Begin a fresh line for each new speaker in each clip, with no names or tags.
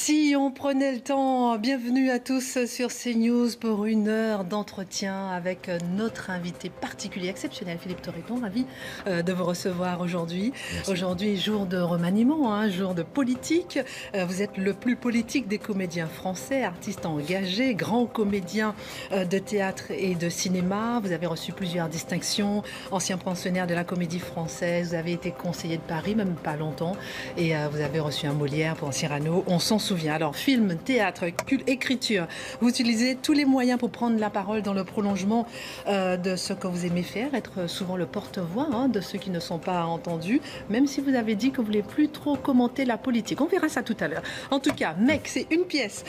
Si on prenait le temps, bienvenue à tous sur CNews pour une heure d'entretien avec notre invité particulier, exceptionnel, Philippe Torreton, ravi de vous recevoir aujourd'hui. Aujourd'hui, jour de remaniement, jour de politique. Vous êtes le plus politique des comédiens français, artiste engagé, grand comédien de théâtre et de cinéma. Vous avez reçu plusieurs distinctions, ancien pensionnaire de la Comédie Française, vous avez été conseiller de Paris, même pas longtemps, et vous avez reçu un Molière pour Cyrano. On s'en souvient. Alors, film, théâtre, écriture, vous utilisez tous les moyens pour prendre la parole dans le prolongement de ce que vous aimez faire, être souvent le porte-voix de ceux qui ne sont pas entendus, même si vous avez dit que vous ne voulez plus trop commenter la politique. On verra ça tout à l'heure. En tout cas, Mec, c'est une pièce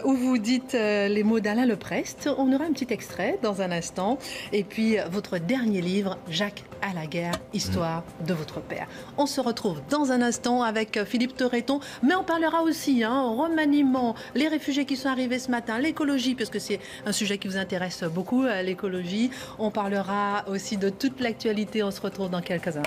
où vous dites les mots d'Alain Leprest. On aura un petit extrait dans un instant. Et puis, votre dernier livre, Jacques à la guerre, histoire de votre père. On se retrouve dans un instant avec Philippe Torreton, mais on parlera aussi remaniement, les réfugiés qui sont arrivés ce matin, l'écologie, parce que c'est un sujet qui vous intéresse beaucoup, l'écologie. On parlera aussi de toute l'actualité. On se retrouve dans quelques instants.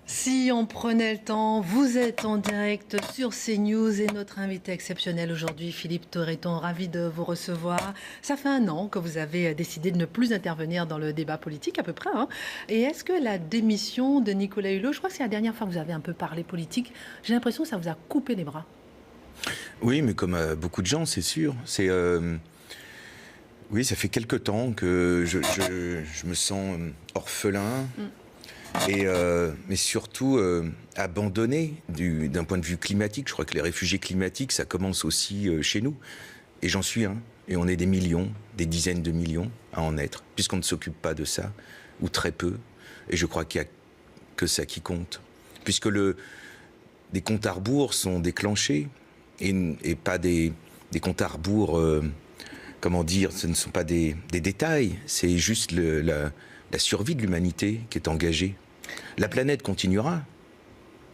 Si on prenait le temps, vous êtes en direct sur CNews et notre invité exceptionnel aujourd'hui, Philippe Torreton, ravi de vous recevoir. Ça fait 1 an que vous avez décidé de ne plus intervenir dans le débat politique, à peu près. Et est-ce que la démission de Nicolas Hulot, je crois que c'est la dernière fois que vous avez un peu parlé politique, j'ai l'impression que ça vous a coupé les bras.
Oui, mais comme beaucoup de gens, c'est sûr. Oui, ça fait quelque temps que je me sens orphelin. Mais surtout abandonné d'un point de vue climatique. Je crois que les réfugiés climatiques, ça commence aussi chez nous. Et j'en suis un. Et on est des millions, des dizaines de millions à en être, puisqu'on ne s'occupe pas de ça, ou très peu. Et je crois qu'il n'y a que ça qui compte. Puisque des comptes à rebours sont déclenchés, et pas des comptes à rebours, comment dire, ce ne sont pas des détails, c'est juste la survie de l'humanité qui est engagée. La planète continuera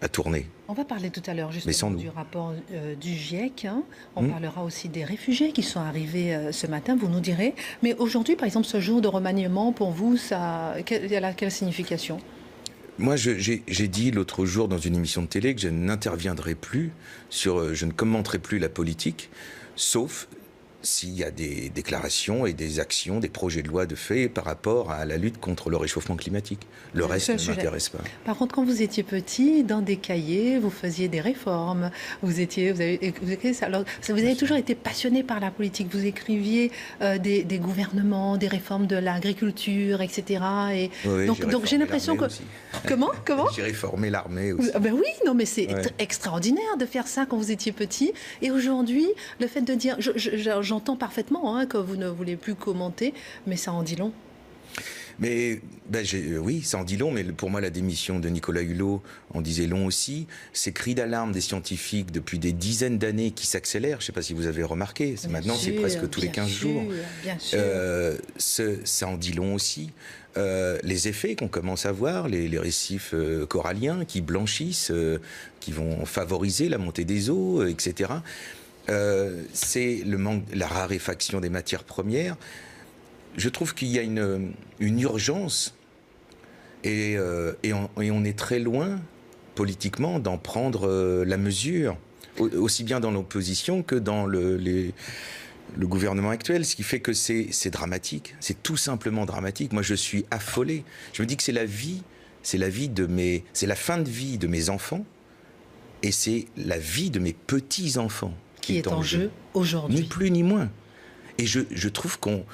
à tourner.
On va parler tout à l'heure justement du rapport du GIEC. On parlera aussi des réfugiés qui sont arrivés ce matin, vous nous direz. Mais aujourd'hui, par exemple, ce jour de remaniement, pour vous, quelle signification ?
Moi, j'ai dit l'autre jour dans une émission de télé que je n'interviendrai plus je ne commenterai plus la politique, sauf s'il y a des déclarations et des actions, des projets de loi de fait par rapport à la lutte contre le réchauffement climatique. Le reste ne m'intéresse pas.
Par contre, quand vous étiez petit, dans des cahiers, vous faisiez des réformes. Vous avez toujours été passionné par la politique. Vous écriviez des gouvernements, des réformes de l'agriculture, etc.
Oui,
donc j'ai l'impression que...
Aussi.
Comment
J'ai réformé l'armée aussi.
Ben oui, non, mais c'est extraordinaire de faire ça quand vous étiez petit. Et aujourd'hui, le fait de dire... J'entends parfaitement que vous ne voulez plus commenter, mais ça en dit long.
Mais oui, ça en dit long, mais pour moi la démission de Nicolas Hulot en disait long aussi. Ces cris d'alarme des scientifiques depuis des dizaines d'années qui s'accélèrent, je ne sais pas si vous avez remarqué, maintenant c'est presque tous les 15 jours.
Bien sûr.
Ça en dit long aussi. Les effets qu'on commence à voir, les récifs coralliens qui blanchissent, qui vont favoriser la montée des eaux, etc. C'est la raréfaction des matières premières. Je trouve qu'il y a une urgence et on est très loin politiquement d'en prendre la mesure, aussi bien dans l'opposition que dans le gouvernement actuel, ce qui fait que c'est dramatique, c'est tout simplement dramatique. Moi je suis affolé, je me dis que c'est la fin de vie de mes enfants et c'est la vie de mes petits-enfants qui est en jeu aujourd'hui. Ni plus ni moins. Et je trouve qu'on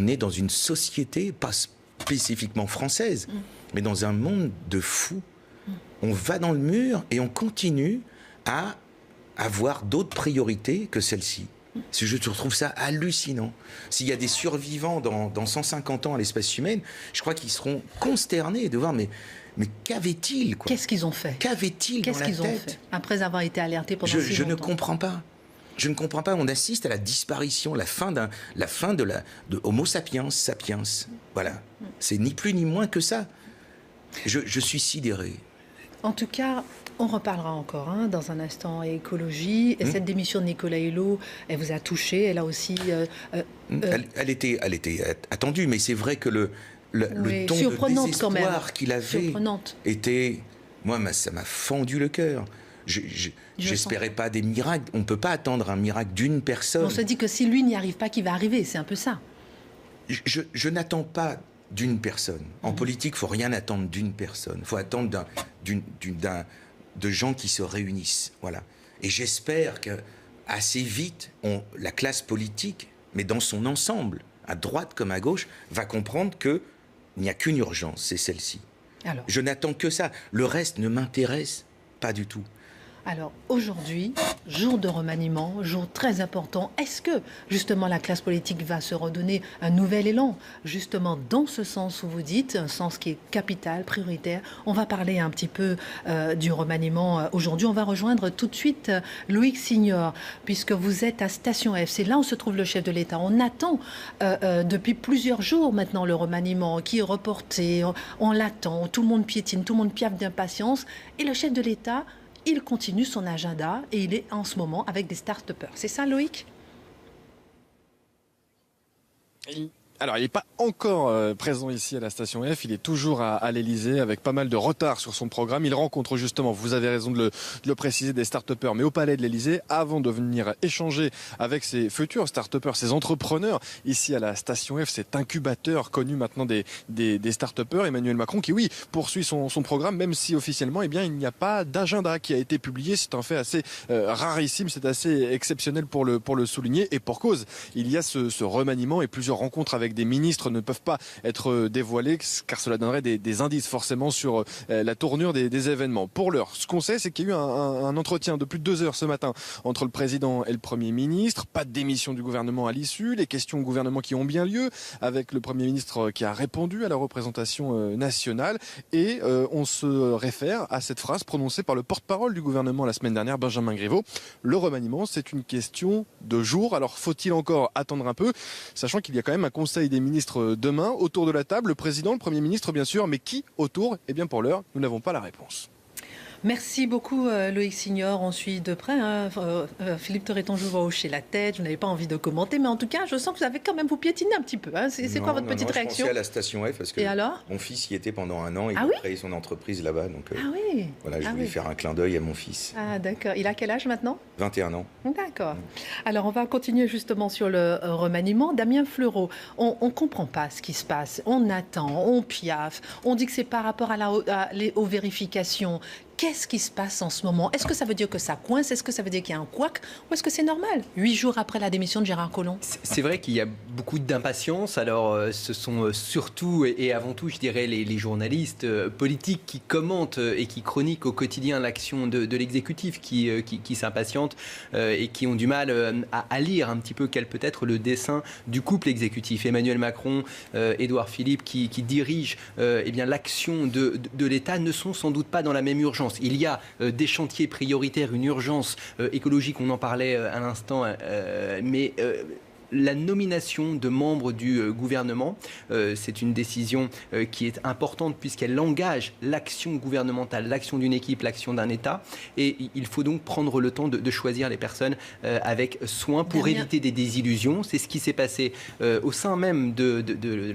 est dans une société, pas spécifiquement française, mais dans un monde de fous. On va dans le mur et on continue à avoir d'autres priorités que celle-ci. Je trouve ça hallucinant. S'il y a des survivants dans 150 ans à l'espèce humaine, je crois qu'ils seront consternés de voir, mais qu'avaient-ils, quoi ?
Qu'est-ce qu'ils ont fait ?
Qu'avaient-ils dans la tête ?
Après avoir été alertés pendant si longtemps.
Je ne comprends pas. Je ne comprends pas. On assiste à la disparition, la fin de Homo sapiens. Voilà. C'est ni plus ni moins que ça. Je suis sidéré.
En tout cas, on reparlera encore dans un instant écologie. Et cette démission de Nicolas Hulot, elle vous a touché. Elle a aussi...
Elle était attendue, mais c'est vrai que le ton de désespoir qu'il avait était... Moi, ça m'a fendu le cœur. j'espérais pas des miracles. On ne peut pas attendre un miracle d'une personne.
On se dit que si lui n'y arrive pas, qu'il va arriver. C'est un peu ça.
Je n'attends pas d'une personne. En politique, il ne faut rien attendre d'une personne. Il faut attendre de gens qui se réunissent. Voilà. Et j'espère que assez vite, la classe politique, mais dans son ensemble, à droite comme à gauche, va comprendre qu'il n'y a qu'une urgence, c'est celle-ci. Alors, je n'attends que ça. Le reste ne m'intéresse pas du tout.
Alors aujourd'hui, jour de remaniement, jour très important, est-ce que justement la classe politique va se redonner un nouvel élan, justement dans ce sens où vous dites, un sens qui est capital, prioritaire? On va parler un petit peu du remaniement aujourd'hui. On va rejoindre tout de suite Loïc Signor, puisque vous êtes à Station F. C'est là où se trouve le chef de l'État. On attend depuis plusieurs jours maintenant le remaniement qui est reporté. On l'attend, tout le monde piétine, tout le monde piaffe d'impatience. Et le chef de l'État, il continue son agenda et il est en ce moment avec des start-upers. C'est ça, Loïc ?
Alors, il n'est pas encore présent ici à la Station F, il est toujours à l'Elysée avec pas mal de retard sur son programme. Il rencontre justement, vous avez raison de le préciser, des start-upers, mais au palais de l'Elysée, avant de venir échanger avec ses futurs start-upers, ses entrepreneurs, ici à la Station F, cet incubateur connu maintenant des start-upers, Emmanuel Macron, qui oui, poursuit son programme, même si officiellement, eh bien, il n'y a pas d'agenda qui a été publié. C'est un fait assez rarissime, c'est assez exceptionnel pour le souligner, et pour cause. Il y a ce remaniement et plusieurs rencontres avec des ministres ne peuvent pas être dévoilés car cela donnerait des indices forcément sur la tournure des événements. Pour l'heure, ce qu'on sait, c'est qu'il y a eu un entretien de plus de 2 heures ce matin entre le président et le Premier ministre. Pas de démission du gouvernement à l'issue. Les questions au gouvernement qui ont bien lieu avec le Premier ministre qui a répondu à la représentation nationale. Et on se réfère à cette phrase prononcée par le porte-parole du gouvernement la semaine dernière, Benjamin Griveaux. Le remaniement, c'est une question de jours. Alors faut-il encore attendre un peu, sachant qu'il y a quand même un conseil des ministres demain, autour de la table, le président, le Premier ministre bien sûr, mais qui autour? Eh bien pour l'heure, nous n'avons pas la réponse.
Merci beaucoup Loïc Signor, on suit de près. Philippe Torreton, je vous vois hocher la tête, je n'avais pas envie de commenter, mais en tout cas, je sens que vous avez quand même vous piétiné un petit peu. Hein. C'est quoi votre petite réaction?
Je pensais à la Station F parce que mon fils y était pendant 1 an, il a créé son entreprise là-bas. Donc voilà, je voulais faire un clin d'œil à mon fils.
Ah d'accord, il a quel âge maintenant?
21 ans.
D'accord. Alors on va continuer justement sur le remaniement. Damien Fleureau, on ne comprend pas ce qui se passe, on attend, on piaffe, on dit que c'est par rapport aux vérifications. Qu'est-ce qui se passe en ce moment? Est-ce que ça veut dire que ça coince? Est-ce que ça veut dire qu'il y a un couac? Ou est-ce que c'est normal, 8 jours après la démission de Gérard Collomb?
C'est vrai qu'il y a beaucoup d'impatience. Alors, ce sont surtout et avant tout, je dirais, les journalistes politiques qui commentent et qui chroniquent au quotidien l'action de l'exécutif qui s'impatientent et qui ont du mal à lire un petit peu quel peut être le dessein du couple exécutif. Emmanuel Macron, Édouard Philippe, qui dirigent eh bien, l'action de l'État, ne sont sans doute pas dans la même urgence. Il y a des chantiers prioritaires, une urgence écologique, on en parlait à l'instant, mais la nomination de membres du gouvernement, c'est une décision qui est importante puisqu'elle engage l'action gouvernementale, l'action d'une équipe, l'action d'un État. Et il faut donc prendre le temps de choisir les personnes avec soin pour éviter des désillusions. C'est ce qui s'est passé au sein même de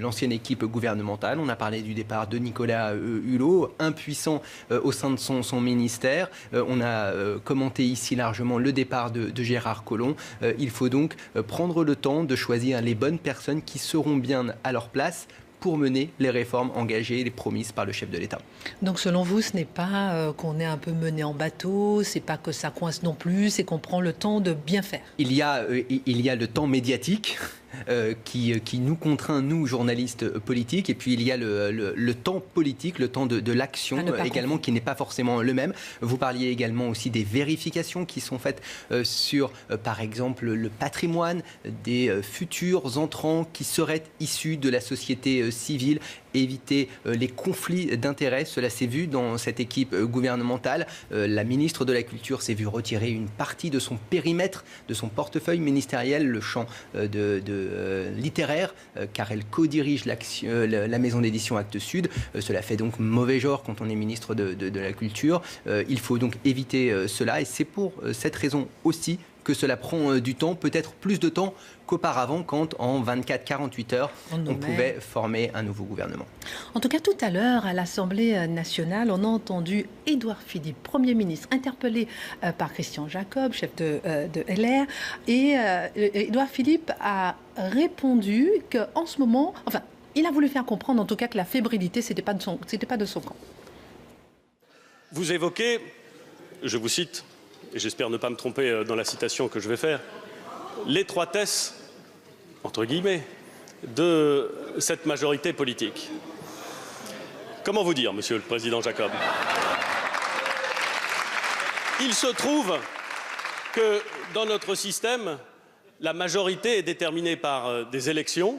l'ancienne équipe gouvernementale. On a parlé du départ de Nicolas Hulot, impuissant au sein de son ministère. On a commenté ici largement le départ de Gérard Collomb. Il faut donc prendre le temps de choisir les bonnes personnes qui seront bien à leur place pour mener les réformes engagées, les promises par le chef de l'État.
Donc selon vous, ce n'est pas qu'on est un peu mené en bateau, c'est pas que ça coince non plus, c'est qu'on prend le temps de bien faire.
Il y a le temps médiatique qui nous contraint, nous, journalistes politiques, et puis il y a le temps politique, le temps de l'action également, qui n'est pas forcément le même. Vous parliez également aussi des vérifications qui sont faites sur, par exemple, le patrimoine des futurs entrants qui seraient issus de la société civile, éviter les conflits d'intérêts. Cela s'est vu dans cette équipe gouvernementale. La ministre de la Culture s'est vue retirer une partie de son périmètre, de son portefeuille ministériel, le champ littéraire, car elle co-dirige la maison d'édition Actes Sud. Cela fait donc mauvais genre quand on est ministre de la Culture. Il faut donc éviter cela, et c'est pour cette raison aussi que cela prend du temps, peut-être plus de temps qu'auparavant, quand en 24-48 heures, on pouvait former un nouveau gouvernement.
En tout cas, tout à l'heure, à l'Assemblée nationale, on a entendu Édouard Philippe, Premier ministre, interpellé par Christian Jacob, chef de LR. Et Édouard Philippe a répondu qu'en ce moment, enfin, il a voulu faire comprendre en tout cas que la fébrilité, c'était pas de son camp.
Vous évoquez, je vous cite, et j'espère ne pas me tromper dans la citation que je vais faire, l'étroitesse, entre guillemets, de cette majorité politique. Comment vous dire, Monsieur le Président Jacob? Il se trouve que dans notre système, la majorité est déterminée par des élections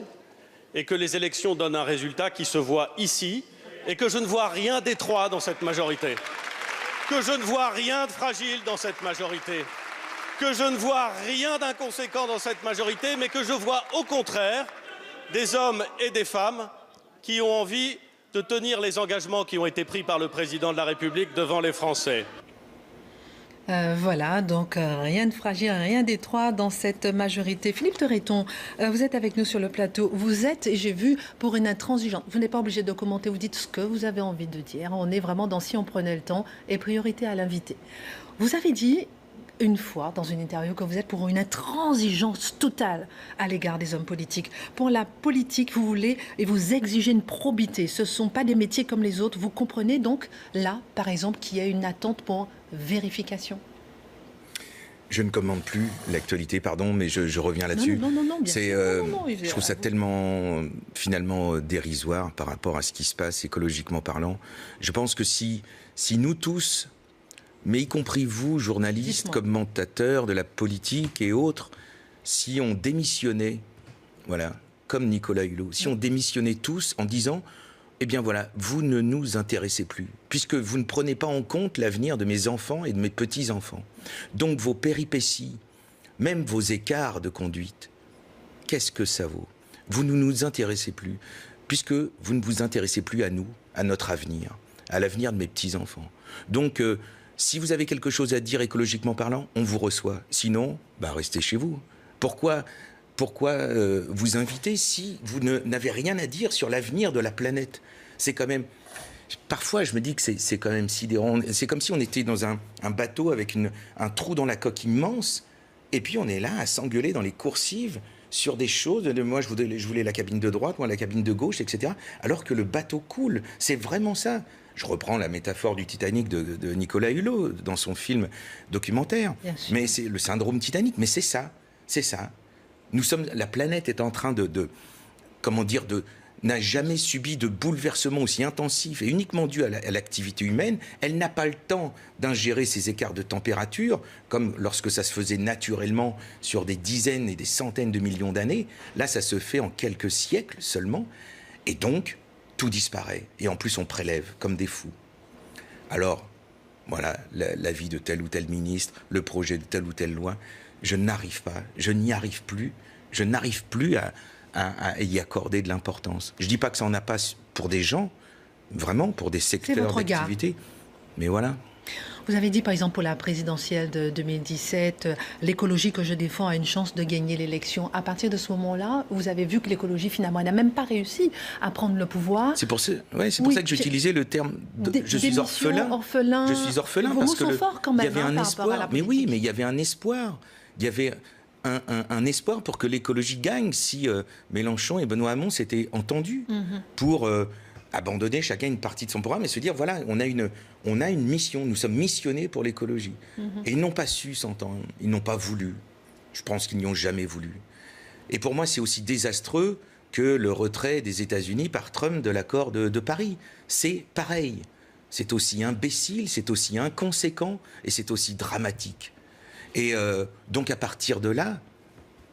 et que les élections donnent un résultat qui se voit ici et que je ne vois rien d'étroit dans cette majorité, que je ne vois rien de fragile dans cette majorité, que je ne vois rien d'inconséquent dans cette majorité, mais que je vois au contraire des hommes et des femmes qui ont envie de tenir les engagements qui ont été pris par le président de la République devant les Français.
Voilà, donc rien de fragile, rien d'étroit dans cette majorité. Philippe Torreton, vous êtes avec nous sur le plateau. Vous êtes, et j'ai vu, pour une intransigeante. Vous n'êtes pas obligé de commenter, vous dites ce que vous avez envie de dire. On est vraiment dans si on prenait le temps et priorité à l'invité. Vous avez dit une fois dans une interview que vous êtes pour une intransigeance totale à l'égard des hommes politiques. Pour la politique, vous voulez et vous exigez une probité. Ce ne sont pas des métiers comme les autres. Vous comprenez donc là, par exemple, qu'il y a une attente pour vérification?
Je ne commente plus l'actualité, pardon, mais je reviens là-dessus.
Non, bien sûr.
Je trouve ça tellement, finalement, dérisoire par rapport à ce qui se passe écologiquement parlant. Je pense que si nous tous, mais y compris vous, journalistes, commentateurs de la politique et autres, si on démissionnait, voilà, comme Nicolas Hulot, si on démissionnait tous en disant, eh bien voilà, vous ne nous intéressez plus, puisque vous ne prenez pas en compte l'avenir de mes enfants et de mes petits-enfants. Donc vos péripéties, même vos écarts de conduite, qu'est-ce que ça vaut? Vous ne nous intéressez plus, puisque vous ne vous intéressez plus à nous, à notre avenir, à l'avenir de mes petits-enfants. Donc, si vous avez quelque chose à dire écologiquement parlant, on vous reçoit. Sinon, restez chez vous. Pourquoi vous inviter si vous n'avez rien à dire sur l'avenir de la planète? C'est quand même... Parfois, je me dis que c'est quand même sidérant. C'est comme si on était dans un bateau avec un trou dans la coque immense, et puis on est là à s'engueuler dans les coursives sur des choses. Moi, je voulais la cabine de droite, moi la cabine de gauche, etc. Alors que le bateau coule. C'est vraiment ça. Je reprends la métaphore du Titanic de Nicolas Hulot dans son film documentaire. Mais c'est le syndrome Titanic. Mais c'est ça. C'est ça. La planète est en train n'a jamais subi de bouleversement aussi intensif et uniquement dû à l'activité humaine. Elle n'a pas le temps d'ingérer ces écarts de température, comme lorsque ça se faisait naturellement sur des dizaines et des centaines de millions d'années. Là, ça se fait en quelques siècles seulement. Et donc, tout disparaît. Et en plus, on prélève comme des fous. Alors, voilà, l'avis de tel ou tel ministre, le projet de telle ou telle loi, je n'arrive pas, je n'y arrive plus, je n'arrive plus à y accorder de l'importance. Je ne dis pas que ça n'en a pas pour des gens, vraiment, pour des secteurs d'activité, mais voilà.
Vous avez dit, par exemple, pour la présidentielle de 2017, l'écologie que je défends a une chance de gagner l'élection. À partir de ce moment-là, vous avez vu que l'écologie, finalement, n'a même pas réussi à prendre le pouvoir.
C'est pour ça que j'utilisais le terme je suis orphelin. Je suis orphelin parce que il y avait un espoir. Mais oui, mais il y avait un espoir. Il y avait un espoir pour que l'écologie gagne si Mélenchon et Benoît Hamon s'étaient entendus pour abandonner chacun une partie de son programme et se dire, voilà, on a une mission, nous sommes missionnés pour l'écologie. Et ils n'ont pas su s'entendre, ils n'ont pas voulu. Je pense qu'ils n'y ont jamais voulu. Et pour moi, c'est aussi désastreux que le retrait des États-Unis par Trump de l'accord de Paris. C'est pareil. C'est aussi imbécile, c'est aussi inconséquent et c'est aussi dramatique. Et donc à partir de là,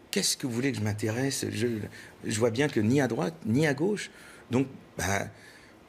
qu'est-ce que vous voulez que je m'intéresse? Je vois bien que ni à droite, ni à gauche. Donc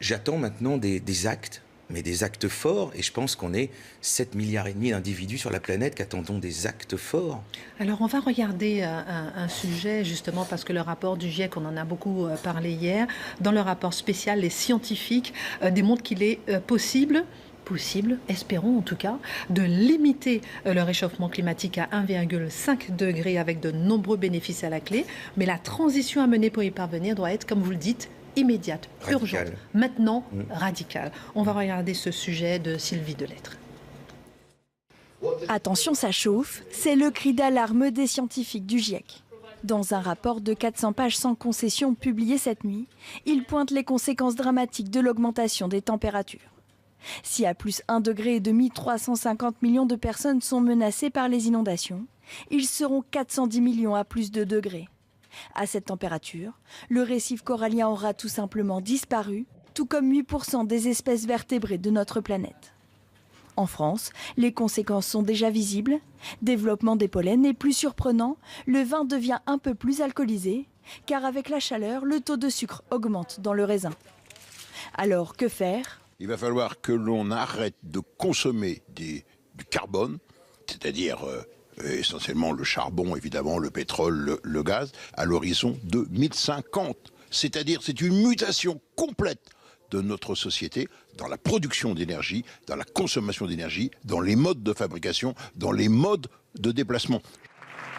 j'attends maintenant des actes, mais des actes forts. Et je pense qu'on est 7,5 milliards d'individus sur la planète qui attendons des actes forts.
Alors on va regarder un sujet justement parce que le rapport du GIEC, on en a beaucoup parlé hier. Dans le rapport spécial, les scientifiques démontrent qu'il est possible possible, espérons en tout cas, de limiter le réchauffement climatique à 1,5 degré avec de nombreux bénéfices à la clé. Mais la transition à mener pour y parvenir doit être, comme vous le dites, immédiate, urgente, maintenant radicale. On va regarder ce sujet de Sylvie Delettre.
Attention, ça chauffe, c'est le cri d'alarme des scientifiques du GIEC. Dans un rapport de 400 pages sans concession publié cette nuit, ils pointent les conséquences dramatiques de l'augmentation des températures. Si à plus 1,5 degré, 350 millions de personnes sont menacées par les inondations, ils seront 410 millions à plus de degrés. À cette température, le récif corallien aura tout simplement disparu, tout comme 8% des espèces vertébrées de notre planète. En France, les conséquences sont déjà visibles. Développement des pollens et plus surprenant, le vin devient un peu plus alcoolisé, car avec la chaleur, le taux de sucre augmente dans le raisin. Alors, que faire ?
Il va falloir que l'on arrête de consommer du carbone, c'est-à-dire essentiellement le charbon, évidemment, le pétrole, le gaz, à l'horizon 2050. C'est-à-dire, c'est une mutation complète de notre société dans la production d'énergie, dans la consommation d'énergie, dans les modes de fabrication, dans les modes de déplacement.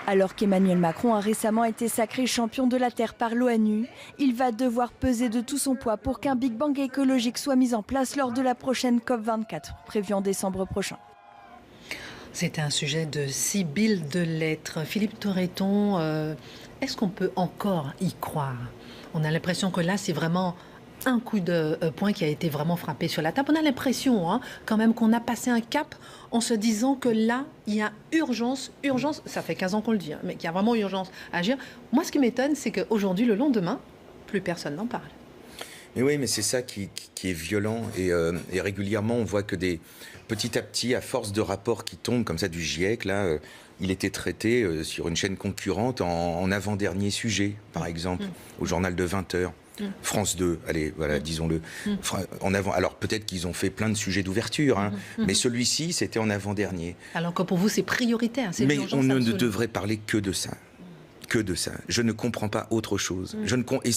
Alors qu'Emmanuel Macron a récemment été sacré champion de la Terre par l'ONU, il va devoir peser de tout son poids pour qu'un Big Bang écologique soit mis en place lors de la prochaine COP24, prévue en décembre prochain.
C'était un sujet de Sybille Delettre. Philippe Torreton, est-ce qu'on peut encore y croire ? On a l'impression que là, c'est vraiment un coup de poing qui a été vraiment frappé sur la table. On a l'impression quand même qu'on a passé un cap en se disant que là, il y a urgence, ça fait 15 ans qu'on le dit, mais qu'il y a vraiment urgence à agir. Moi, ce qui m'étonne, c'est qu'aujourd'hui, le lendemain, plus personne n'en parle.
Mais oui, mais c'est ça qui est violent. Et régulièrement, on voit que petit à petit, à force de rapports qui tombent comme ça du GIEC, là, il était traité sur une chaîne concurrente en avant-dernier sujet, par exemple, au journal de 20h. France 2, allez, voilà, disons-le. En avant. Alors peut-être qu'ils ont fait plein de sujets d'ouverture, mais celui-ci, c'était en avant-dernier.
Alors que pour vous, c'est prioritaire.
Mais on ne devrait parler que de ça. Que de ça. Je ne comprends pas autre chose. Et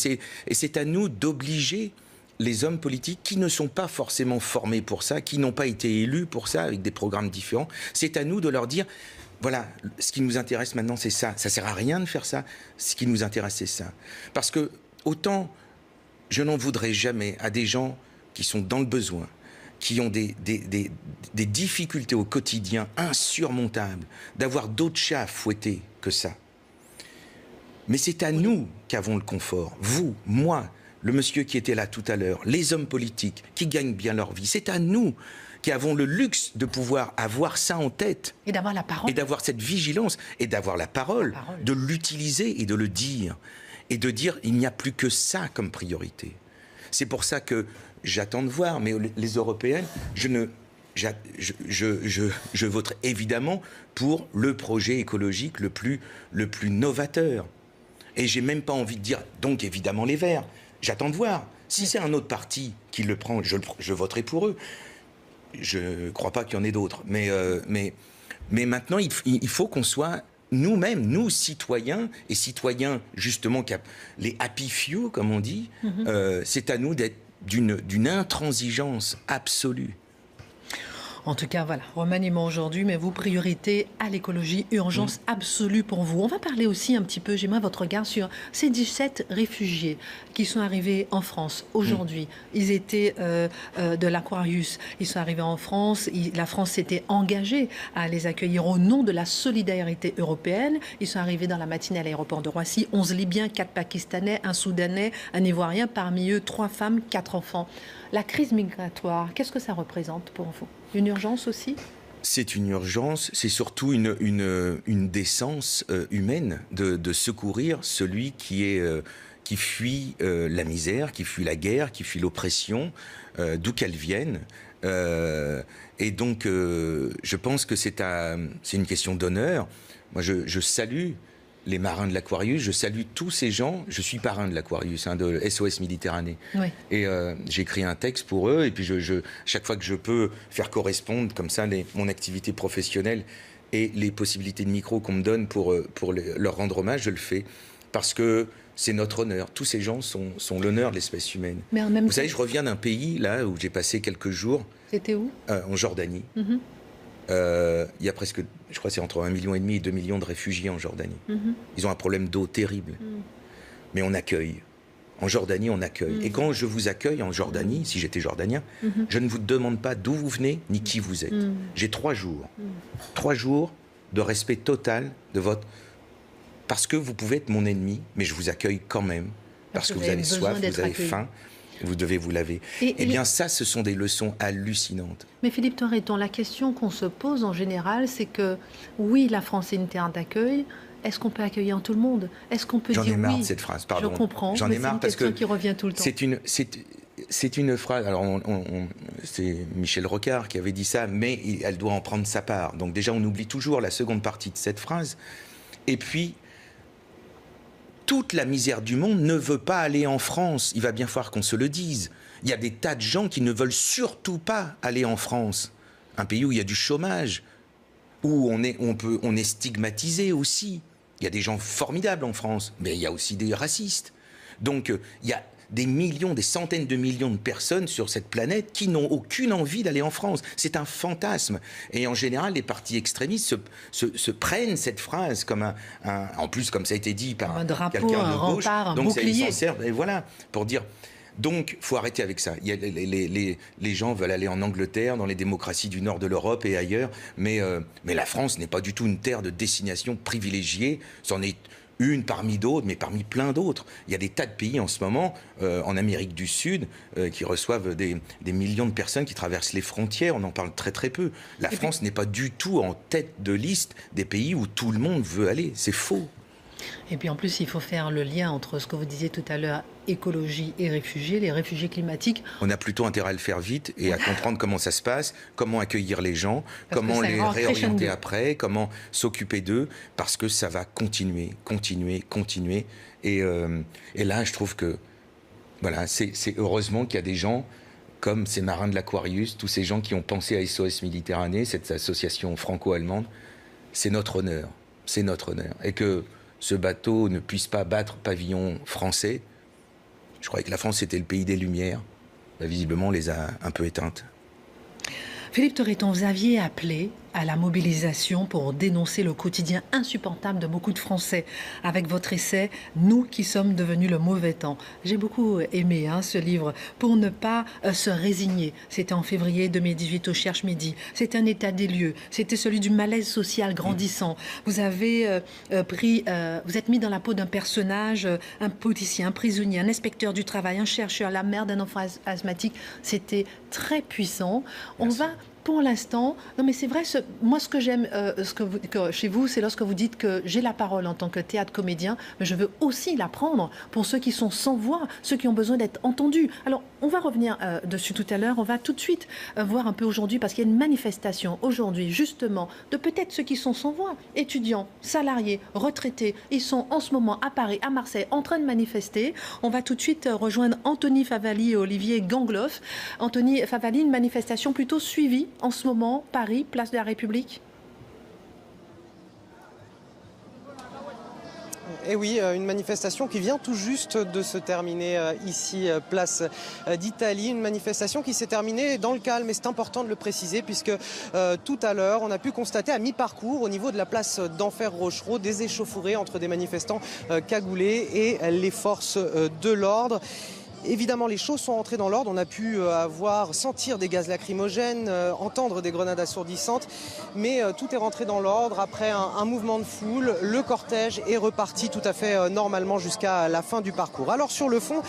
c'est à nous d'obliger les hommes politiques qui ne sont pas forcément formés pour ça, qui n'ont pas été élus pour ça, avec des programmes différents. C'est à nous de leur dire, voilà, ce qui nous intéresse maintenant, c'est ça. Ça ne sert à rien de faire ça. Ce qui nous intéresse, c'est ça. Parce que, autant, je n'en voudrais jamais à des gens qui sont dans le besoin, qui ont des difficultés au quotidien insurmontables, d'avoir d'autres chats à fouetter que ça. Mais c'est à nous qu'avons le confort. Vous, moi, le monsieur qui était là tout à l'heure, les hommes politiques qui gagnent bien leur vie. C'est à nous qui avons le luxe de pouvoir avoir ça en tête.
Et d'avoir la parole.
Et d'avoir cette vigilance. Et d'avoir la parole. De l'utiliser et de le dire. Et de dire, il n'y a plus que ça comme priorité. C'est pour ça que j'attends de voir. Mais les Européennes, je voterai évidemment pour le projet écologique le plus novateur. Et j'ai même pas envie de dire, donc évidemment les Verts. J'attends de voir. Si c'est un autre parti qui le prend, je voterai pour eux. Je ne crois pas qu'il y en ait d'autres. Mais maintenant, il faut qu'on soit nous-mêmes, nous, citoyens, et citoyens, justement, les happy few, comme on dit, c'est à nous d'être d'une intransigeance absolue.
En tout cas, voilà, remaniement aujourd'hui, mais vous, priorité à l'écologie, urgence absolue pour vous. On va parler aussi un petit peu, j'aimerais votre regard sur ces 17 réfugiés qui sont arrivés en France aujourd'hui. Ils étaient de l'Aquarius, ils sont arrivés en France, la France s'était engagée à les accueillir au nom de la solidarité européenne. Ils sont arrivés dans la matinée à l'aéroport de Roissy, 11 Libyens, 4 Pakistanais, un Soudanais, un Ivoirien, parmi eux 3 femmes, 4 enfants. La crise migratoire, qu'est-ce que ça représente pour vous ? Une urgence aussi ?
C'est une urgence, c'est surtout une décence humaine de secourir celui qui fuit la misère, qui fuit la guerre, qui fuit l'oppression, d'où qu'elle vienne. Et donc, je pense que c'est une question d'honneur. Moi, je salue les marins de l'Aquarius, je salue tous ces gens. Je suis parrain de l'Aquarius, de SOS Méditerranée. Oui. Et j'écris un texte pour eux, et puis chaque fois que je peux faire correspondre comme ça mon activité professionnelle et les possibilités de micro qu'on me donne pour leur rendre hommage, je le fais. Parce que C'est notre honneur. Tous ces gens sont l'honneur de l'espèce humaine.
Mais en même
Vous savez, je reviens d'un pays, là, où j'ai passé quelques jours.
C'était où?
En Jordanie. Il y a presque, je crois que c'est entre 1,5 million et 2 millions de réfugiés en Jordanie. Ils ont un problème d'eau terrible. Mais on accueille. En Jordanie, on accueille. Et quand je vous accueille en Jordanie, si j'étais jordanien, je ne vous demande pas d'où vous venez, ni qui vous êtes. J'ai 3 jours. 3 jours de respect total de votre... Parce que vous pouvez être mon ennemi, mais je vous accueille quand même. Parce que vous avez soif, vous avez faim, vous devez vous laver. Eh bien ça, ce sont des leçons hallucinantes.
Mais Philippe Torreton, la question qu'on se pose en général, c'est que oui, la France est une terre d'accueil. Est-ce qu'on peut accueillir tout le monde? Est-ce qu'on peut dire oui?
J'en ai marre de cette phrase, pardon.
Je comprends,
J'en ai marre parce que
qui revient tout le temps.
C'est une phrase, alors c'est Michel Rocard qui avait dit ça, mais elle doit en prendre sa part. Donc déjà, on oublie toujours la seconde partie de cette phrase. Et puis, toute la misère du monde ne veut pas aller en France. Il va bien falloir qu'on se le dise. Il y a des tas de gens qui ne veulent surtout pas aller en France. Un pays où il y a du chômage, où on est stigmatisé aussi. Il y a des gens formidables en France, mais il y a aussi des racistes. Donc, il y a des millions, des centaines de millions de personnes sur cette planète qui n'ont aucune envie d'aller en France. C'est un fantasme. Et en général, les partis extrémistes se prennent cette phrase comme en plus, comme ça a été dit par quelqu'un de gauche.
Un rempart, un bouclier.
Ils s'en servent, et voilà, pour dire... Donc, il faut arrêter avec ça. Les gens veulent aller en Angleterre, dans les démocraties du nord de l'Europe et ailleurs, mais la France n'est pas du tout une terre de destination privilégiée. C'en est une parmi d'autres, mais parmi plein d'autres. Il y a des tas de pays en ce moment, en Amérique du Sud, qui reçoivent des millions de personnes qui traversent les frontières. On en parle très très peu. La France n'est pas du tout en tête de liste des pays où tout le monde veut aller. C'est faux.
Et puis en plus, il faut faire le lien entre ce que vous disiez tout à l'heure, écologie et réfugiés, les réfugiés climatiques.
On a plutôt intérêt à le faire vite et à comprendre comment ça se passe, comment accueillir les gens, comment les réorienter après, comment s'occuper d'eux, parce que ça va continuer. Et là, je trouve que voilà, c'est heureusement qu'il y a des gens comme ces marins de l'Aquarius, tous ces gens qui ont pensé à SOS Méditerranée, cette association franco-allemande. C'est notre honneur. C'est notre honneur. Et que ce bateau ne puisse pas battre pavillon français. Je croyais que la France était le pays des Lumières. Là, visiblement, on les a un peu éteintes.
Philippe Torreton, vous aviez appelé à la mobilisation pour dénoncer le quotidien insupportable de beaucoup de Français avec votre essai « Nous qui sommes devenus le mauvais temps ». J'ai beaucoup aimé ce livre, pour ne pas se résigner. C'était en février 2018 au Cherche Midi. C'était un état des lieux. C'était celui du malaise social grandissant. Vous avez vous êtes mis dans la peau d'un personnage, un policier, un prisonnier, un inspecteur du travail, un chercheur, la mère d'un enfant asthmatique. C'était très puissant. On va... Pour l'instant, non mais c'est vrai, moi ce que j'aime chez vous, c'est lorsque vous dites que j'ai la parole en tant que théâtre-comédien, mais je veux aussi la prendre pour ceux qui sont sans voix, ceux qui ont besoin d'être entendus. Alors, on va revenir dessus tout à l'heure, on va tout de suite voir un peu aujourd'hui, parce qu'il y a une manifestation aujourd'hui, justement, de peut-être ceux qui sont sans voix, étudiants, salariés, retraités, ils sont en ce moment à Paris, à Marseille, en train de manifester. On va tout de suite rejoindre Anthony Favali et Olivier Gangloff. Anthony Favali, une manifestation plutôt suivie en ce moment, Paris, place de la République?
Et oui, une manifestation qui vient tout juste de se terminer ici, place d'Italie. Une manifestation qui s'est terminée dans le calme, et c'est important de le préciser, puisque tout à l'heure, on a pu constater à mi-parcours, au niveau de la place d'Enfer-Rochereau, des échauffourées entre des manifestants cagoulés et les forces de l'ordre. Évidemment, les choses sont entrées dans l'ordre. On a pu sentir des gaz lacrymogènes, entendre des grenades assourdissantes, mais tout est rentré dans l'ordre. Après un mouvement de foule, le cortège est reparti tout à fait normalement jusqu'à la fin du parcours. Alors sur le fond,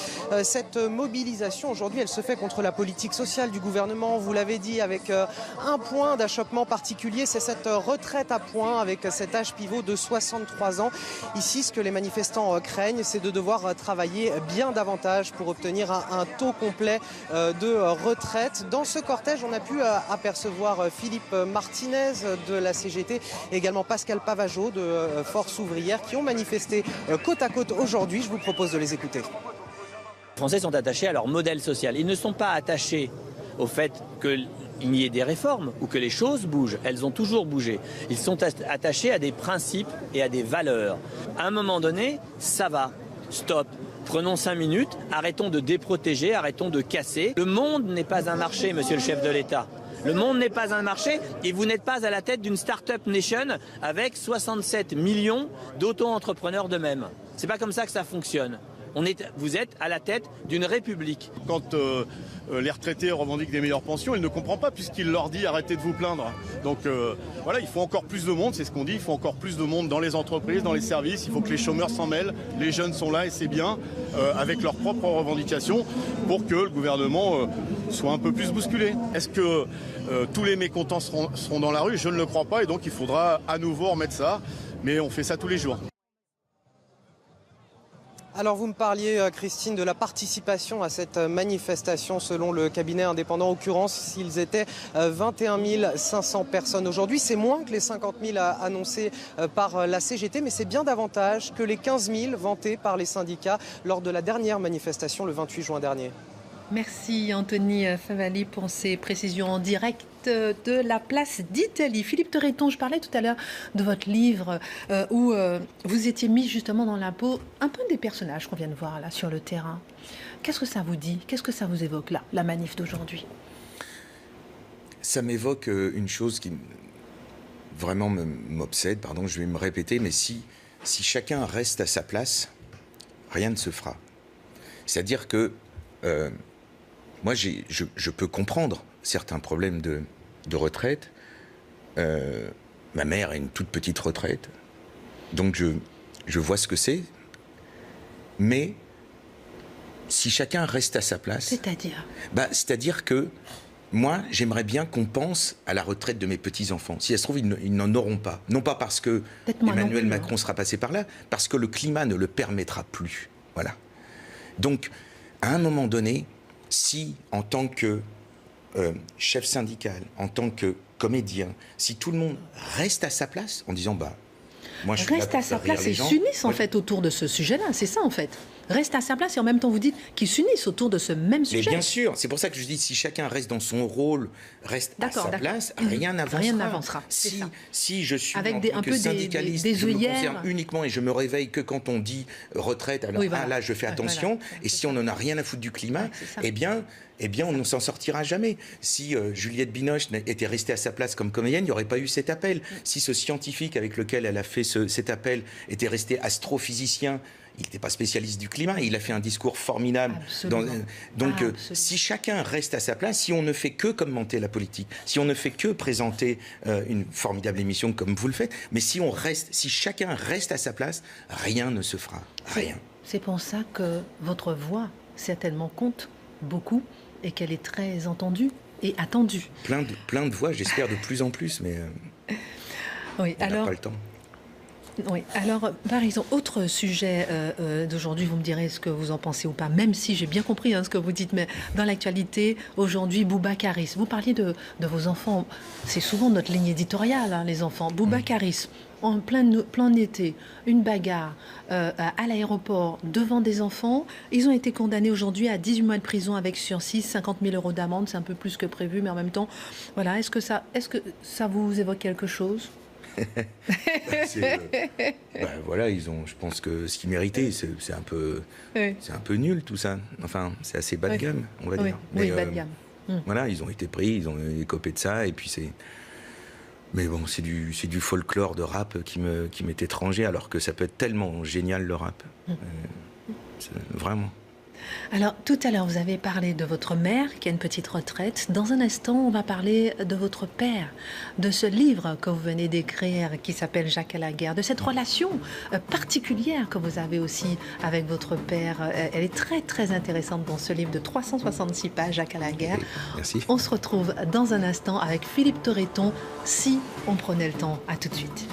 cette mobilisation aujourd'hui, elle se fait contre la politique sociale du gouvernement. Vous l'avez dit, avec un point d'achoppement particulier, c'est cette retraite à points avec cet âge pivot de 63 ans. Ici, ce que les manifestants craignent, c'est de devoir travailler bien davantage pour obtenir un taux complet de retraite. Dans ce cortège, on a pu apercevoir Philippe Martinez de la CGT, et également Pascal Pavageau de Force Ouvrière, qui ont manifesté côte à côte aujourd'hui. Je vous propose de les écouter.
Les Français sont attachés à leur modèle social. Ils ne sont pas attachés au fait qu'il y ait des réformes ou que les choses bougent. Elles ont toujours bougé. Ils sont attachés à des principes et à des valeurs. À un moment donné, ça va. Stop. Prenons 5 minutes, arrêtons de déprotéger, arrêtons de casser. Le monde n'est pas un marché, monsieur le chef de l'État. Le monde n'est pas un marché et vous n'êtes pas à la tête d'une start-up nation avec 67 millions d'auto-entrepreneurs de même. C'est pas comme ça que ça fonctionne. Vous êtes à la tête d'une république.
Quand les retraités revendiquent des meilleures pensions, il ne comprend pas puisqu'il leur dit arrêtez de vous plaindre. Donc voilà, il faut encore plus de monde, c'est ce qu'on dit, il faut encore plus de monde dans les entreprises, dans les services, il faut que les chômeurs s'en mêlent, les jeunes sont là et c'est bien, avec leurs propres revendications, pour que le gouvernement soit un peu plus bousculé. Est-ce que tous les mécontents seront dans la rue? Je ne le crois pas et donc il faudra à nouveau remettre ça, mais on fait ça tous les jours.
Alors vous me parliez, Christine, de la participation à cette manifestation selon le cabinet indépendant. En l'occurrence, ils étaient 21 500 personnes aujourd'hui. C'est moins que les 50 000 annoncés par la CGT, mais c'est bien davantage que les 15 000 vantés par les syndicats lors de la dernière manifestation le 28 juin dernier.
Merci Anthony Favali pour ces précisions en direct de la place d'Italie. Philippe Torreton, je parlais tout à l'heure de votre livre où vous étiez mis justement dans la peau un peu des personnages qu'on vient de voir là sur le terrain. Qu'est-ce que ça vous dit? Qu'est-ce que ça vous évoque là, la manif d'aujourd'hui?
Ça m'évoque une chose qui vraiment m'obsède, pardon, je vais me répéter, mais si chacun reste à sa place, rien ne se fera. C'est-à-dire que moi, je peux comprendre certains problèmes de retraite. Ma mère a une toute petite retraite, donc je vois ce que c'est. Mais si chacun reste à sa place...
C'est-à-dire
c'est-à-dire que moi, j'aimerais bien qu'on pense à la retraite de mes petits-enfants. Si ça se trouve, ils n'en auront pas. Non pas parce que Emmanuel Macron sera passé par là, parce que le climat ne le permettra plus. Voilà. Donc, à un moment donné, si en tant que chef syndical, en tant que comédien, si tout le monde reste à sa place en disant moi je suis
reste à sa place et s'unissent en fait autour de ce sujet-là, c'est ça en fait. Reste à sa place et en même temps vous dites qu'ils s'unissent autour de ce même sujet.
Mais bien sûr, c'est pour ça que je dis si chacun reste dans son rôle, reste à sa place, rien n'avancera.
Rien n'avancera.
Si je suis
avec
en tant que syndicaliste,
des
je me
œillères
concerne uniquement et je me réveille que quand on dit retraite, alors là je fais attention. Et si on n'en a rien à foutre du climat, eh bien on ne s'en sortira jamais. Si Juliette Binoche était restée à sa place comme comédienne, il n'y aurait pas eu cet appel. Si ce scientifique avec lequel elle a fait cet appel était resté astrophysicien, il n'était pas spécialiste du climat, il a fait un discours formidable. Donc, si chacun reste à sa place, si on ne fait que commenter la politique, si on ne fait que présenter une formidable émission comme vous le faites, mais si chacun reste à sa place, rien ne se fera. Rien.
C'est pour ça que votre voix, certainement, compte beaucoup et qu'elle est très entendue et attendue.
Plein de voix, j'espère de plus en plus, mais
oui,
on n'a pas le temps.
Oui, alors par exemple, autre sujet d'aujourd'hui, vous me direz ce que vous en pensez ou pas, même si j'ai bien compris ce que vous dites, mais dans l'actualité, aujourd'hui, Boubacaris, vous parliez de vos enfants, c'est souvent notre ligne éditoriale, les enfants. Boubacaris, en plein été, une bagarre à l'aéroport devant des enfants, ils ont été condamnés aujourd'hui à 18 mois de prison avec sursis, 50 000 € d'amende, c'est un peu plus que prévu, mais en même temps, voilà, est-ce que ça vous évoque quelque chose?
Voilà, je pense que ce qu'ils méritaient, c'est un peu nul tout ça. Enfin, c'est assez bas de gamme, on va dire.
Oui, bas de gamme.
Voilà, ils ont été pris, ils ont écopé de ça, et puis c'est. Mais bon, c'est du folklore de rap qui m'est étranger, alors que ça peut être tellement génial le rap, vraiment.
Alors, tout à l'heure, vous avez parlé de votre mère qui a une petite retraite. Dans un instant, on va parler de votre père, de ce livre que vous venez d'écrire qui s'appelle Jacques à la guerre, de cette relation particulière que vous avez aussi avec votre père. Elle est très, très intéressante dans ce livre de 366 pages, Jacques à la guerre.
Merci.
On se retrouve dans un instant avec Philippe Torreton, si on prenait le temps. À tout de suite.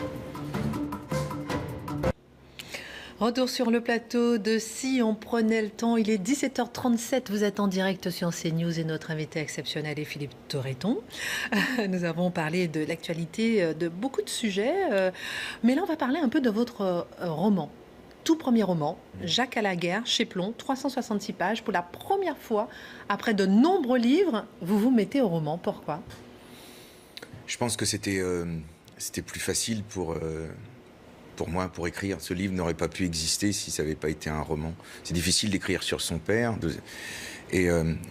Retour sur le plateau de Si on prenait le temps. Il est 17h37. Vous êtes en direct sur CNews et notre invité exceptionnel est Philippe Torreton. Nous avons parlé de l'actualité, de beaucoup de sujets. Mais là, on va parler un peu de votre roman. Tout premier roman, Jacques à la guerre, chez Plon, 366 pages. Pour la première fois, après de nombreux livres, vous vous mettez au roman. Pourquoi ?
Je pense que c'était plus facile pour pour moi, pour écrire. Ce livre n'aurait pas pu exister si ça n'avait pas été un roman. C'est difficile d'écrire sur son père. Et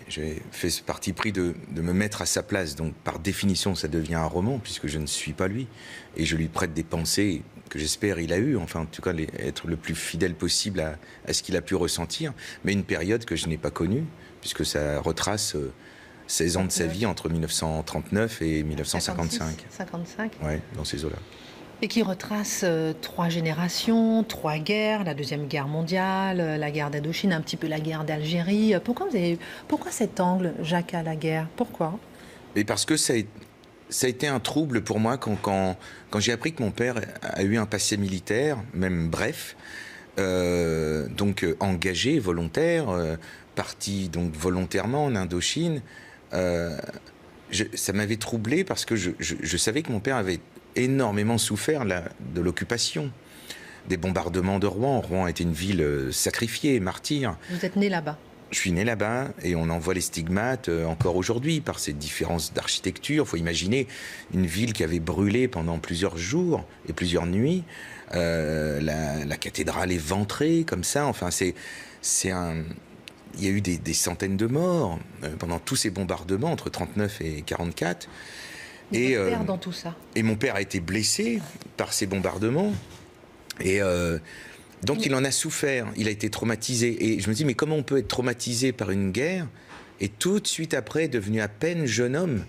j'ai fait ce parti pris de me mettre à sa place. Donc, par définition, ça devient un roman, puisque je ne suis pas lui. Et je lui prête des pensées que j'espère il a eues. Enfin, en tout cas, être le plus fidèle possible à ce qu'il a pu ressentir. Mais une période que je n'ai pas connue, puisque ça retrace 16 ans de sa vie entre 1939 et 1955.
55.
Ouais, dans ces eaux-là.
Et qui retrace 3 générations, 3 guerres, la Deuxième Guerre mondiale, la guerre d'Indochine, un petit peu la guerre d'Algérie. Pourquoi cet angle, Jacques à la guerre? Pourquoi?
Et parce que ça a été un trouble pour moi quand j'ai appris que mon père a eu un passé militaire, même bref, donc engagé, volontaire, parti donc volontairement en Indochine. Ça m'avait troublé parce que je savais que mon père avait énormément souffert de l'occupation, des bombardements de Rouen. Rouen était une ville sacrifiée, martyre.
Vous êtes né là-bas?
Je suis né là-bas et on en voit les stigmates encore aujourd'hui par ces différences d'architecture. Il faut imaginer une ville qui avait brûlé pendant plusieurs jours et plusieurs nuits. La cathédrale est ventrée comme ça. Enfin, il y a eu des centaines de morts pendant tous ces bombardements entre 39 et 44.
Et votre père dans tout ça? Et
mon père a été blessé par ces bombardements. Et donc il en a souffert, il a été traumatisé. Et je me dis, mais comment on peut être traumatisé par une guerre et tout de suite après, devenu à peine jeune homme,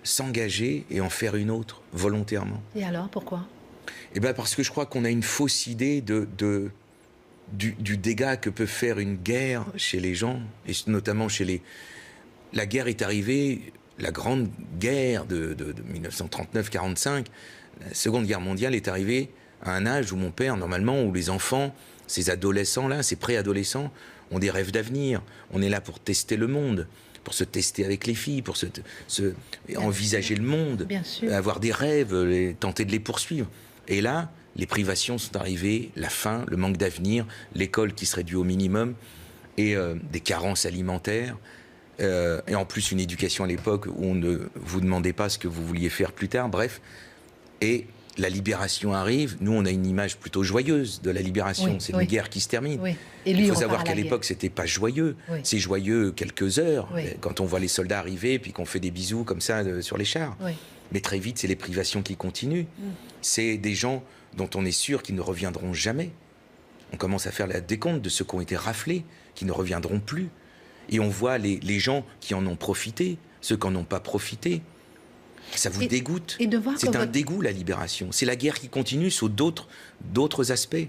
s'engager et en faire une autre, volontairement?
Et alors, pourquoi?
Eh bien parce que je crois qu'on a une fausse idée du dégât que peut faire une guerre chez les gens, et notamment chez les... La guerre est arrivée... La grande guerre de 1939-45, la Seconde Guerre mondiale est arrivée à un âge où mon père, normalement, où les enfants, ces adolescents-là, ces préadolescents, ont des rêves d'avenir. On est là pour tester le monde, pour se tester avec les filles, pour envisager le monde, avoir des rêves, tenter de les poursuivre. Et là, les privations sont arrivées, la faim, le manque d'avenir, l'école qui se réduit au minimum, et des carences alimentaires. Et en plus une éducation à l'époque où on ne vous demandait pas ce que vous vouliez faire plus tard, bref. Et la libération arrive. Nous, on a une image plutôt joyeuse de la libération. C'est une guerre qui se termine.
Et lui,
il faut savoir qu'à l'époque, c'était pas joyeux. C'est joyeux quelques heures, quand on voit les soldats arriver, puis qu'on fait des bisous comme ça sur les chars. Mais très vite, c'est les privations qui continuent. C'est des gens dont on est sûr qu'ils ne reviendront jamais. On commence à faire la décompte de ceux qui ont été raflés, qui ne reviendront plus. Et on voit les gens qui en ont profité, ceux qui n'en ont pas profité. Ça vous dégoûte. C'est un dégoût, la libération. C'est la guerre qui continue sous d'autres aspects.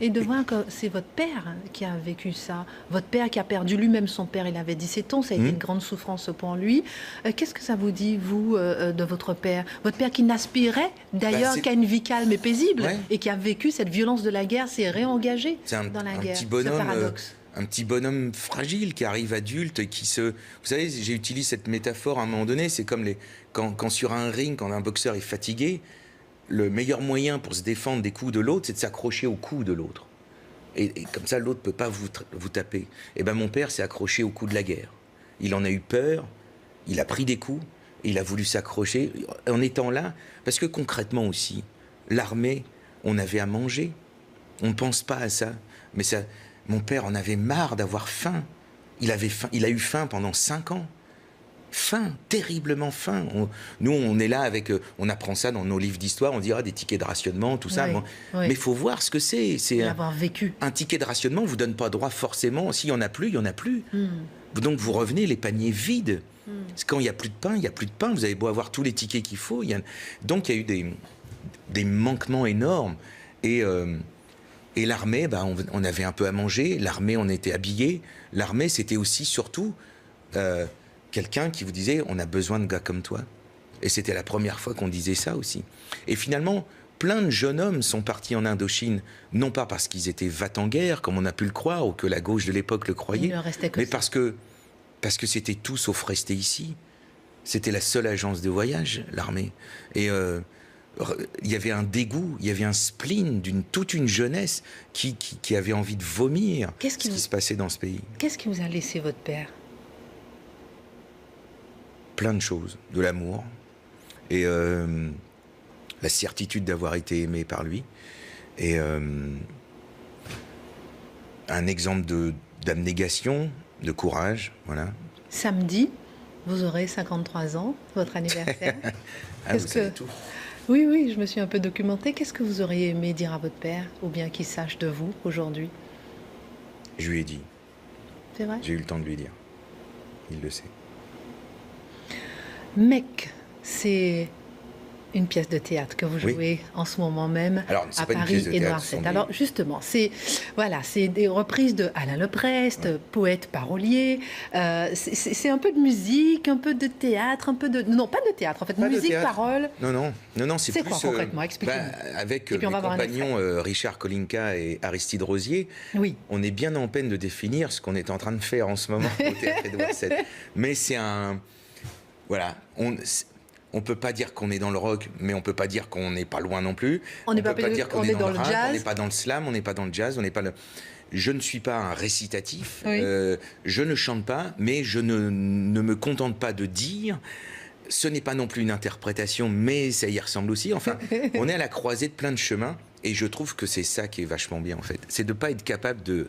Et de voir que c'est votre père qui a vécu ça. Votre père qui a perdu lui-même son père, il avait 17 ans, ça a été une grande souffrance pour lui. Qu'est-ce que ça vous dit, vous, de votre père? Votre père qui n'aspirait d'ailleurs qu'à une vie calme et paisible, et qui a vécu cette violence de la guerre, s'est réengagé dans la guerre.
Petit bonhomme,
ce paradoxe.
Un petit bonhomme fragile qui arrive adulte et qui se... Vous savez, j'ai utilisé cette métaphore à un moment donné, c'est comme quand sur un ring, quand un boxeur est fatigué, le meilleur moyen pour se défendre des coups de l'autre, c'est de s'accrocher au cou de l'autre. Et comme ça, l'autre ne peut pas vous taper. Et bien mon père s'est accroché au coup de la guerre. Il en a eu peur, il a pris des coups, et il a voulu s'accrocher en étant là, parce que concrètement aussi, l'armée, on avait à manger. On ne pense pas à ça, mais ça... Mon père en avait marre d'avoir faim. Il a eu faim pendant 5 ans. Faim, terriblement faim. Nous, on est là avec... on apprend ça dans nos livres d'histoire, on dira des tickets de rationnement, tout ça. Mais il faut voir ce que c'est. C'est
l'avoir vécu.
Un ticket de rationnement ne vous donne pas droit forcément. S'il n'y en a plus, il n'y en a plus. Donc vous revenez les paniers vides. Quand il n'y a plus de pain, il n'y a plus de pain. Vous avez beau avoir tous les tickets qu'il faut. Donc il y a eu des manquements énormes. Et l'armée, on avait un peu à manger. L'armée, on était habillés. L'armée, c'était aussi, surtout, quelqu'un qui vous disait « on a besoin de gars comme toi ». Et c'était la première fois qu'on disait ça aussi. Et finalement, plein de jeunes hommes sont partis en Indochine, non pas parce qu'ils étaient va-t-en-guerre, comme on a pu le croire, ou que la gauche de l'époque le croyait, mais parce que c'était tout sauf rester ici. C'était la seule agence de voyage, l'armée. Et... il y avait un dégoût, il y avait un spleen toute une jeunesse qui avait envie de vomir ce qui se passait dans ce pays.
Qu'est-ce qui vous a laissé votre père?
Plein de choses, de l'amour et la certitude d'avoir été aimé par lui Et un exemple d'abnégation, de courage, voilà.
Samedi, vous aurez 53 ans, votre anniversaire.
Ah, vous savez tout.
Oui, oui, je me suis un peu documentée. Qu'est-ce que vous auriez aimé dire à votre père, ou bien qu'il sache de vous aujourd'hui?
Je lui ai dit.
C'est vrai?
J'ai eu le temps de lui dire. Il le sait.
Mec, c'est une pièce de théâtre que vous jouez en ce moment même à Paris, Édouard VII. Alors justement, c'est des reprises de Alain Leprest, poète parolier. C'est un peu de musique, un peu de théâtre, un peu de non, pas de théâtre en fait,
pas
musique,
de
parole.
Non, c'est plus
quoi concrètement? Expliquez-nous.
avec mes compagnons Richard Kolinka et Aristide Rosier.
Oui.
On est bien en peine de définir ce qu'on est en train de faire en ce moment au théâtre Édouard VII. Mais c'est un voilà. On peut pas dire qu'on est dans le rock, mais on peut pas dire qu'on n'est pas loin non plus.
On ne peut
pas dire qu'on est dans le rap,
jazz.
on n'est pas dans le slam, on n'est pas dans le jazz, on n'est pas le... Je ne suis pas un récitatif,
oui.
Je ne chante pas, mais je ne me contente pas de dire. Ce n'est pas non plus une interprétation, mais ça y ressemble aussi. Enfin, on est à la croisée de plein de chemins, et je trouve que c'est ça qui est vachement bien en fait. C'est de pas être capable de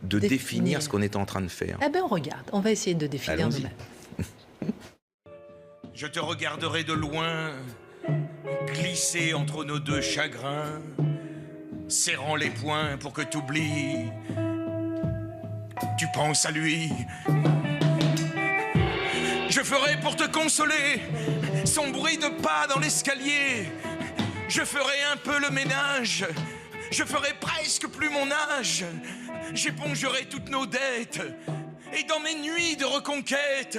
définir ce qu'on est en train de faire.
Eh bien, on regarde. On va essayer de définir nous-mêmes.
Je te regarderai de loin, glisser entre nos deux chagrins, serrant les poings pour que t'oublies. Tu penses à lui. Je ferai pour te consoler son bruit de pas dans l'escalier. Je ferai un peu le ménage. Je ferai presque plus mon âge. J'épongerai toutes nos dettes. Et dans mes nuits de reconquête,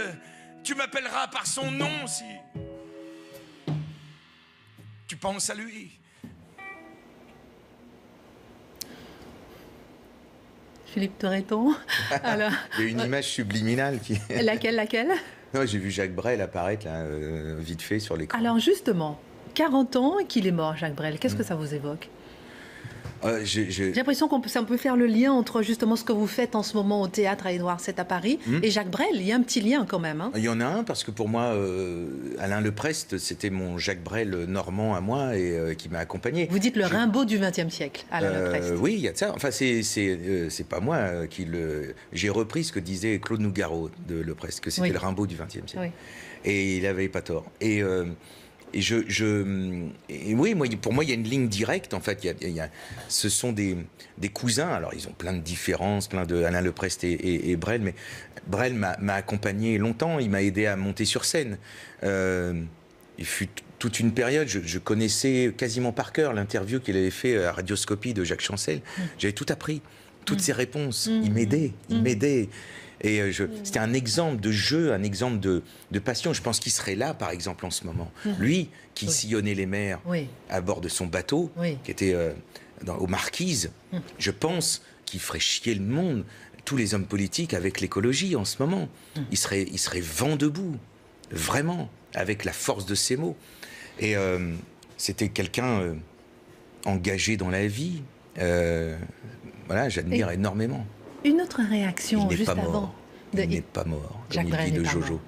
tu m'appelleras par son nom si tu penses à lui.
Philippe Torreton. Alors...
Il y a une image subliminale qui...
Laquelle
Non, j'ai vu Jacques Brel apparaître là, vite fait sur l'écran.
Alors justement, 40 ans qu'il est mort, Jacques Brel, qu'est-ce que ça vous évoque? J'ai l'impression ça peut faire le lien entre justement ce que vous faites en ce moment au théâtre à Édouard VII à Paris et Jacques Brel. Il y a un petit lien quand même. Hein.
Il y en a un parce que pour moi, Alain Leprest, c'était mon Jacques Brel normand à moi et qui m'a accompagné.
Vous dites le Rimbaud du XXe siècle, Alain Leprest.
Oui, il y a de ça. Enfin, c'est pas moi qui le... J'ai repris ce que disait Claude Nougaro de Leprest, que c'était le Rimbaud du XXe siècle. Oui. Et il n'avait pas tort. Et oui, pour moi, il y a une ligne directe. En fait, ce sont des cousins. Alors, ils ont plein de différences, plein de Alain Leprest et Brel. Mais Brel m'a accompagné longtemps. Il m'a aidé à monter sur scène. Il fut toute une période. Je connaissais quasiment par cœur l'interview qu'il avait fait à Radioscopie de Jacques Chancel. J'avais tout appris, toutes ses réponses. Il m'aidait. Et c'était un exemple de jeu, un exemple de passion. Je pense qu'il serait là, par exemple, en ce moment. Lui, qui sillonnait les mers à bord de son bateau, qui était aux Marquises, je pense qu'il ferait chier le monde, tous les hommes politiques, avec l'écologie en ce moment. Il serait vent debout, vraiment, avec la force de ses mots. Et c'était quelqu'un engagé dans la vie. Voilà, j'admire énormément.
Une autre réaction juste avant.
Il n'est pas mort, comme il dit de Jojo.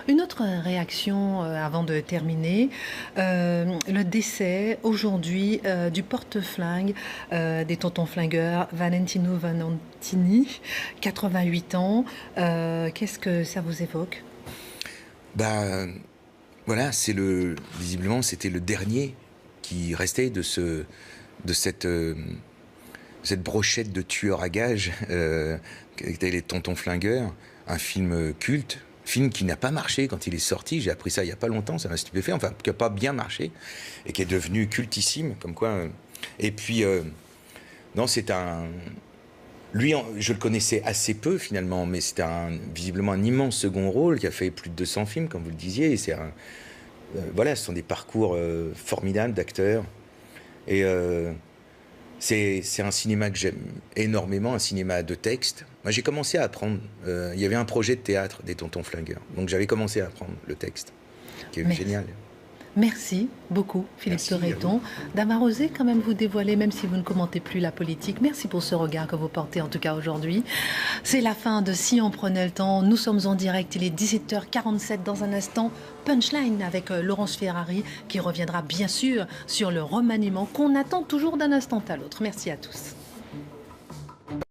Une autre réaction avant de terminer. Le décès aujourd'hui du porte-flingue des tontons flingueurs, Valentino Valentini, 88 ans. Qu'est-ce que ça vous évoque?
Voilà, visiblement, c'était le dernier qui restait de cette brochette de tueurs à gages qui étaient les Tontons Flingueurs, un film culte, film qui n'a pas marché quand il est sorti. J'ai appris ça il n'y a pas longtemps, ça m'a stupéfait, enfin qui n'a pas bien marché et qui est devenu cultissime, comme quoi. Et puis non, c'est un. Lui, je le connaissais assez peu finalement, mais c'était visiblement un immense second rôle qui a fait plus de 200 films, comme vous le disiez. Et c'est voilà, ce sont des parcours formidables d'acteurs et. C'est un cinéma que j'aime énormément, un cinéma de texte. Moi, j'ai commencé à apprendre. Il y avait un projet de théâtre des Tontons Flingueurs. Donc, j'avais commencé à apprendre le texte, qui est génial.
Merci beaucoup, Philippe Torreton, d'avoir osé quand même vous dévoiler, même si vous ne commentez plus la politique. Merci pour ce regard que vous portez, en tout cas aujourd'hui. C'est la fin de Si on prenait le temps. Nous sommes en direct, il est 17h47 dans un instant. Punchline avec Laurence Ferrari, qui reviendra bien sûr sur le remaniement qu'on attend toujours d'un instant à l'autre. Merci à tous.